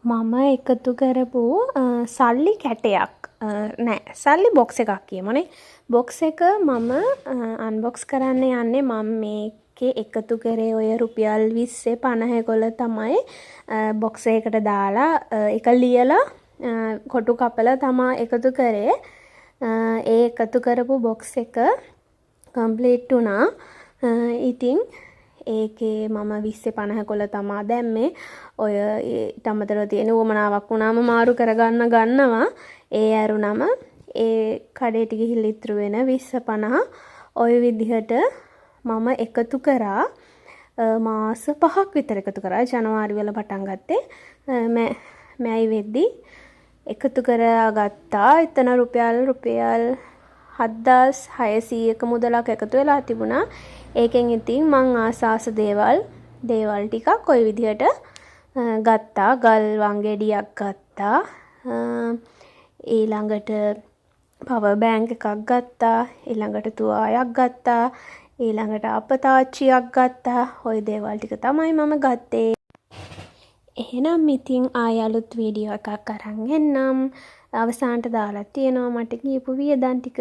මම එකතු කරපු සල්ලි කැටයක් නෑ සල්ලි බොක්ස් එකක් කියමුනේ. බොක්ස් එක මම අන්බොක්ස් කරන්න යන්නේ. මම මේකේ එකතු කරේ ඔය රුපියල් 20 50 තමයි බොක්ස් එකකට දාලා ඒක ලියලා කොටු කපලා තමා එකතු කරේ. ඒ එකතු කරපු බොක්ස් එක කම්ප්ලීට් වුණා. ඉතින් ඒකේ මම 20 50 කොළ තමා දැම්මේ. ඔය ඊට අමතරව තියෙන උවමනාවක් වුණාම මාරු කරගන්න ගන්නවා. ඒ ඇරුණම ඒ කඩේට ගිහිල්ලා ඉතුරු වෙන 20 50 ඔය විදිහට මම එකතු කරා. මාස 5ක් විතර එකතු කරා. ජනවාරි වල පටන් ගත්තේ. මැයි වෙද්දි එකතු කරගත්තා. එතන රුපියල් 7600ක මුදලක් එකතු වෙලා තිබුණා. ඒකෙන් ඉතින් මං ආස දේවල් ටිකක් ඔය විදිහට ගත්තා. ගල් වංගෙඩියක් ගත්තා. ඊළඟට පවර් බෑන්ක් එකක් ගත්තා. ඊළඟට තුවාලයක් ගත්තා. ඊළඟට අපතාච්චියක් ගත්තා. ওই දේවල් ටික තමයි මම ගත්තේ. එහෙනම් ඉතින් ආය අලුත් වීඩියෝ එකක් අරන් එන්නම්. අවසානට දාලා තියෙනවා මට කියපු වියදම් ටික.